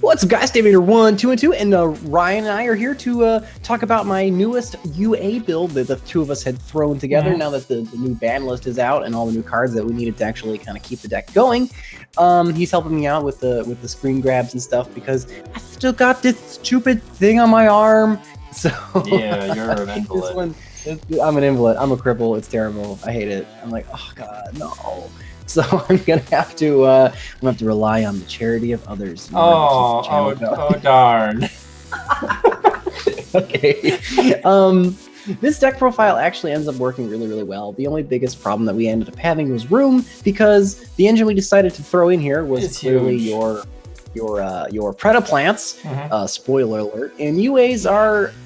What's up, guys? David 1, 2, and 2, and Ryan and I are here to talk about my newest UA build that the two of us had thrown together. Now that the new ban list is out and all the new cards that we needed to actually kind of keep the deck going, he's helping me out with the screen grabs and stuff because I still got this stupid thing on my arm. So yeah, you're an invalid. I'm an invalid. I'm a cripple. It's terrible. I hate it. I'm like, oh god, no. So I'm gonna have to rely on the charity of others. Oh darn. Okay. This deck profile actually ends up working really, really well. The only biggest problem that we ended up having was room, because the engine we decided to throw in here was clearly your Predaplants. Spoiler alert. And UAs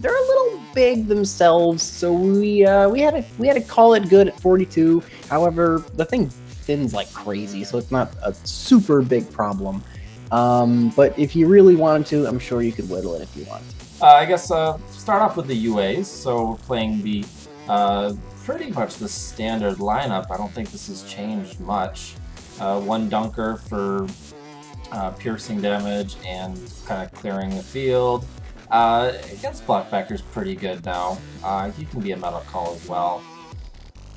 they're a little big themselves, so we had to call it good at 42. However, the thing thins like crazy, so it's not a super big problem. But if you really wanted to, I'm sure you could whittle it if you wanted to. I guess start off with the UAs. So we're playing the pretty much the standard lineup. I don't think this has changed much. One Dunker for piercing damage and kind of clearing the field. Against blockbacker's pretty good now. You can be a metal call as well.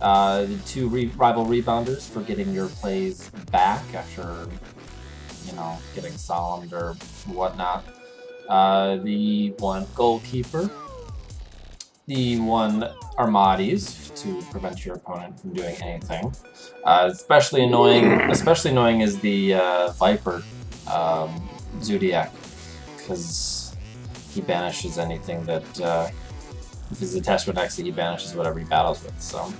The two rival rebounders for getting your plays back after, getting solemned or whatnot. The one goalkeeper. The one Armades to prevent your opponent from doing anything. Especially annoying is the Viper Zoodiac, because he banishes anything that if he's attached to an exit, he banishes whatever he battles with. So.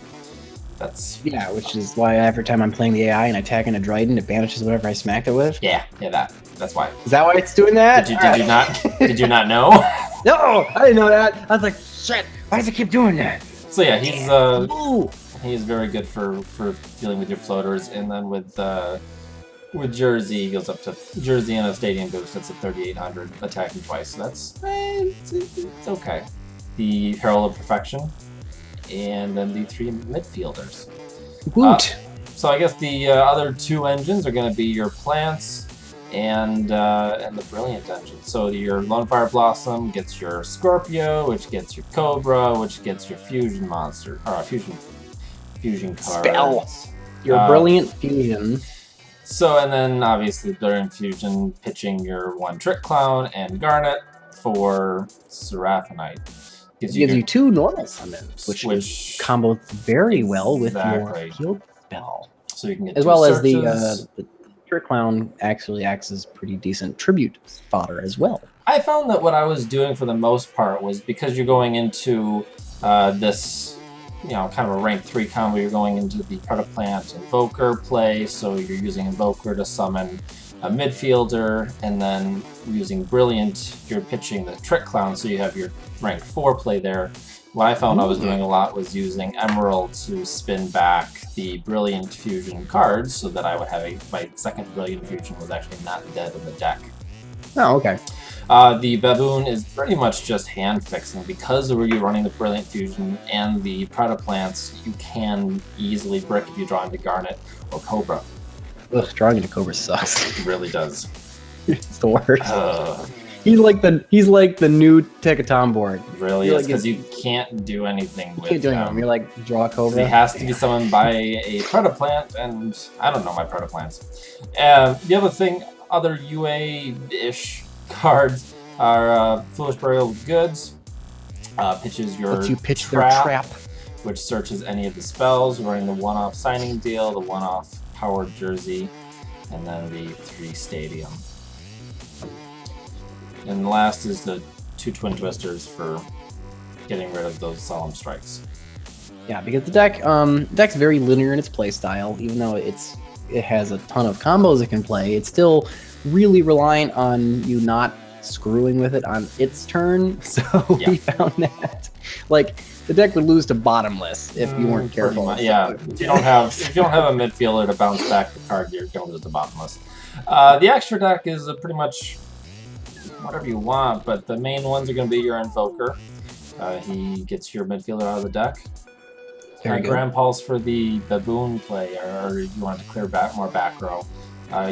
Which is why every time I'm playing the AI and I tag in a Dryden, it banishes whatever I smacked it with. That's why. Is that why it's doing that? Did you not know? No, I didn't know that. I was like, shit, why does it keep doing that? So yeah, he's very good for dealing with your floaters, and then with Jersey, he goes up to Jersey and a stadium boost. That's a 3,800 attacking twice. So that's it's okay. The Herald of Perfection. And then the three midfielders. Woot! So I guess the other two engines are going to be your plants and the brilliant engine. So your Lone Fire Blossom gets your Scorpio, which gets your Cobra, which gets your fusion monster or fusion card. Spell. Your brilliant fusion. So and then obviously brilliant fusion pitching your one Trick Clown and Garnet for Seraphinite. Gives you two normal summons, which combos very well with your healed spell. So you can get as well as the Trick Clown actually acts as pretty decent tribute fodder as well. I found that what I was doing for the most part was, because you're going into this, kind of a rank 3 combo, you're going into the Predaplant Invoker play, so you're using Invoker to summon a midfielder, and then using Brilliant, you're pitching the Trick Clown, so you have your rank 4 play there. What I found I was doing a lot was using Emerald to spin back the Brilliant Fusion cards, so that I would have my second Brilliant Fusion was actually not dead in the deck. Oh, okay. The Baboon is pretty much just hand fixing. Because you're running the Brilliant Fusion and the Predaplants, you can easily brick if you draw into Garnet or Cobra. Ugh, drawing into Cobra sucks. It really does. It's the worst. He's like the new Tekaton board. Really is, because you can't do anything with him. You're like, draw a Cobra. He has to be summoned by a Predaplant, and I don't know my Predaplants. The other thing, other UA-ish cards are Foolish Burial of Goods. Pitches your lets you pitch their trap, which searches any of the spells. We're running the one-off Signing Deal, the one-off Powered Jersey, and then the 3 Stadium. And the last is the 2 Twin Twisters for getting rid of those Solemn Strikes. Yeah, because the deck's very linear in its play style. Even though it has a ton of combos it can play, it's still really reliant on you not screwing with it on its turn. So we found that the deck would lose to bottomless if you weren't careful. Yeah, if you don't have a midfielder to bounce back the card, you're going to lose to bottomless. The extra deck is pretty much whatever you want, but the main ones are going to be your Invoker. He gets your midfielder out of the deck. Grand Pulse for the Baboon play, or you want to clear back more back row.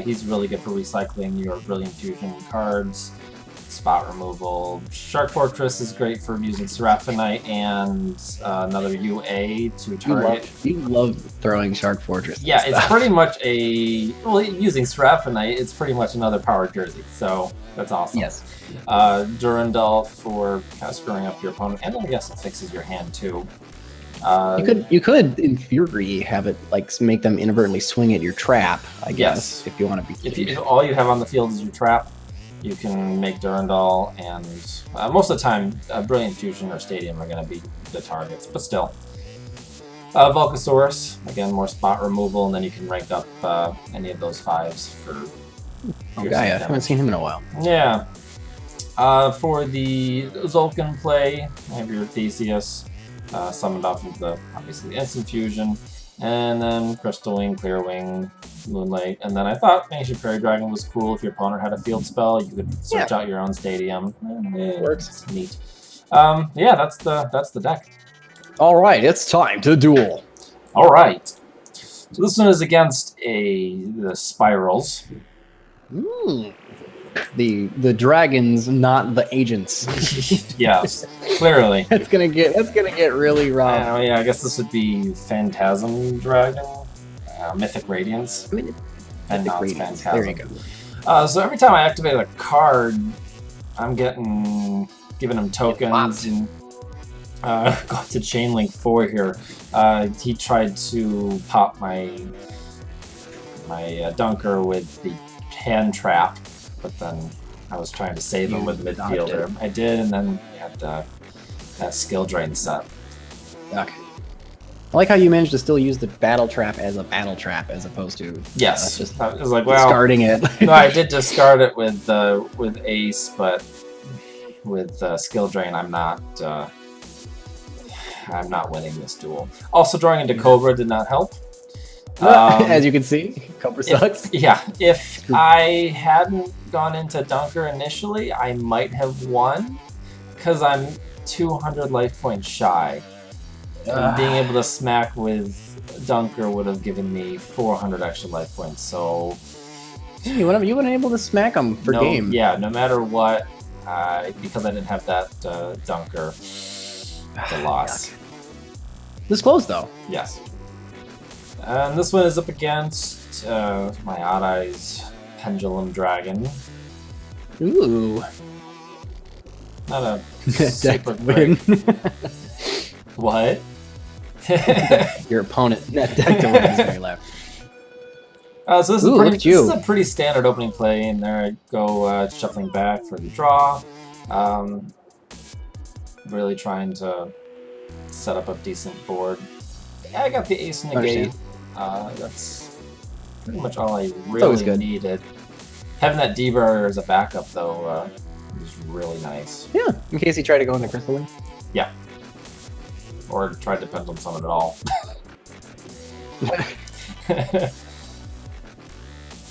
He's really good for recycling your Brilliant Fusion cards, spot removal. Shark Fortress is great for using Seraphinite and another UA to target. You love throwing Shark Fortress. Yeah, it's pretty much using Seraphinite, it's pretty much another power jersey, so that's awesome. Yes. Durandal for kind of screwing up your opponent, and I guess it fixes your hand too. You could, in theory, have it like make them inadvertently swing at your trap. I guess if you want to be. If all you have on the field is your trap, you can make Durandal, and most of the time, Brilliant Fusion or Stadium are going to be the targets, but still. Volcasaurus, again, more spot removal, and then you can rank up any of those 5s for. Oh, Gaia, I haven't seen him in a while. Yeah. For the Zulkan play, I have your Theseus. Summoned off of obviously Instant Fusion, and then Crystal Wing, Clear Wing, Moonlight, and then I thought Ancient Fairy Dragon was cool. If your opponent had a field spell, you could search out your own stadium. Works. Neat. Yeah, that's the deck. All right, it's time to duel. All right. So this one is against the Spirals. The dragons, not the agents. Yes, clearly. That's gonna get really rough. Yeah, I guess this would be Phantasm Dragon, Mythic Radiance. I mean, And Mythic now it's Radiance. Phantasm. There you go. So every time I activate a card, I'm giving him tokens and got to Chainlink 4 here. He tried to pop my Dunker with the hand trap, but then I was trying to save him with midfielder. I did, and then we had that skill drain set. Okay. I like how you managed to still use the battle trap as a battle trap as opposed to just I was like, well, discarding it. No, I did discard it with Ace, but with skill drain, I'm not winning this duel. Also, drawing into Cobra did not help. As you can see, Cobra sucks. If I hadn't gone into Dunker initially, I might have won, because I'm 200 life points shy. Being able to smack with Dunker would have given me 400 extra life points, so... You weren't able to smack him for game. Yeah, no matter what, because I didn't have that Dunker, it's a loss. This close, though. Yes. And this one is up against my Odd Eyes Pendulum Dragon. Ooh. Not a super win. What? Your opponent net deck to win is very left. So this is a pretty standard opening play, and there I go shuffling back for the draw. Really trying to set up a decent board. Yeah, I got the ace in the gate. That's pretty much all I really needed. Having that D-Barrier as a backup, though, was really nice. Yeah, in case he tried to go into Crystal Wing. Yeah. Or tried to Pendulum Summon at all.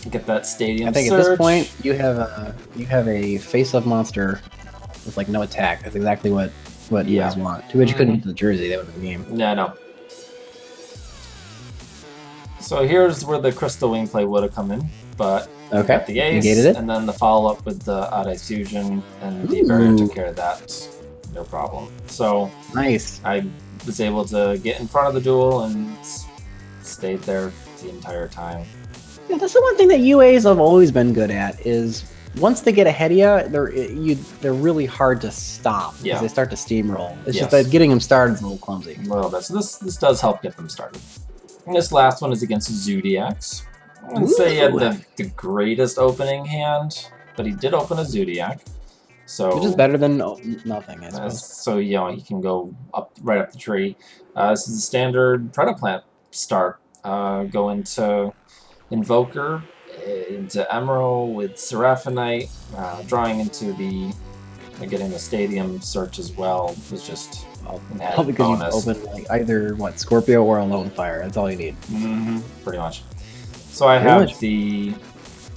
Get that Stadium I think search. At this point, you have a face-up monster with like no attack. That's exactly what you guys want. Too bad you couldn't get to the jersey. That would have been the game. Yeah, no. So here's where the Crystal Wing play would have come in, but got the ace, negated it, and then the follow-up with the Odd Eyes Fusion, and the barrier took care of that. No problem. So nice. I was able to get in front of the duel and stayed there the entire time. Yeah, that's the one thing that UAs have always been good at is once they get ahead of you, they're really hard to stop because they start to steamroll. It's just that getting them started is a little clumsy. A little bit. So this does help get them started. And this last one is against Zoodiacs. I wouldn't say he had the greatest opening hand, but he did open a Zoodiac. So which is better than nothing, I suppose. So he can go right up the tree. This is a standard Predaplant start. Go into Invoker, into Emerald with Seraphinite, drawing into getting the Stadium search as well was just an added bonus. You open like either Scorpio or a Lone Fire. That's all you need. Pretty much. So I have the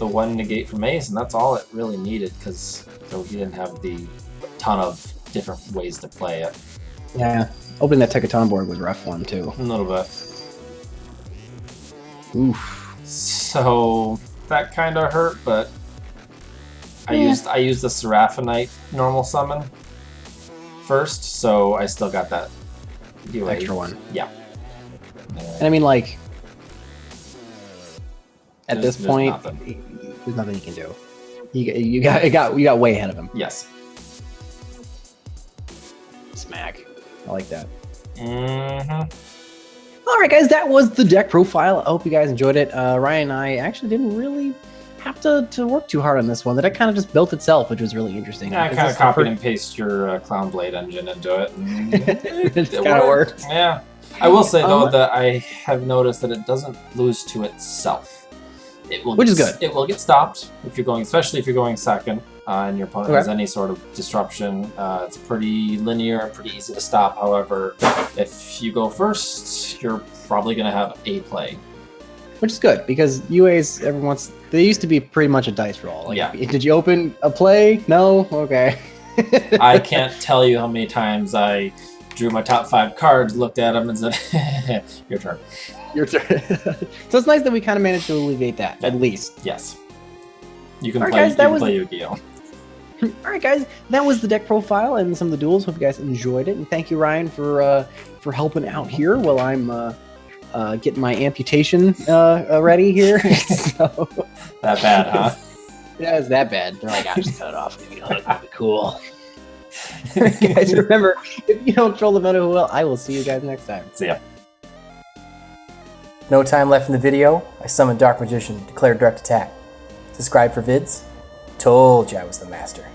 one negate from Ace, and that's all it really needed because he didn't have the ton of different ways to play it. Yeah, opening that Tekaton board was a rough one too. A little bit. Oof. So that kind of hurt, but I used the Seraphonite normal summon first, so I still got that UA. Extra one. Yeah. And I mean, like, at this point, there's nothing you can do. You got way ahead of him. Yes. Smack. I like that. Mm-hmm. All right, guys, that was the deck profile. I hope you guys enjoyed it. Ryan and I actually didn't really have to work too hard on this one. The deck kind of just built itself, which was really interesting. Yeah, I kind of copied and pasted your Clown Blade engine into it. It kind of worked. Yeah. I will say, though, that I have noticed that it doesn't lose to itself. Which is good. It will get stopped if you're going, especially if you're going second, and your opponent has any sort of disruption. It's pretty linear, pretty easy to stop. However, if you go first, you're probably going to have a play. Which is good, because UAs, they used to be pretty much a dice roll. Like, yeah. Did you open a play? No? Okay. I can't tell you how many times I drew my top 5 cards, looked at them, and said, your turn. Your turn. So it's nice that we kind of managed to alleviate that, at least. Yes. You can All play, right, guys, play Yu-Gi-Oh! All right, guys, that was the deck profile and some of the duels. Hope you guys enjoyed it, and thank you, Ryan, for helping out here while I'm getting my amputation ready here. So, that bad, huh? Yeah, it's that bad. They're like, I just cut it off. It'll be cool. Guys, remember, if you don't troll the meta well, I will see you guys next time. See ya. No time left in the video. I summoned Dark Magician, declared direct attack. Subscribe for vids. Told you I was the master.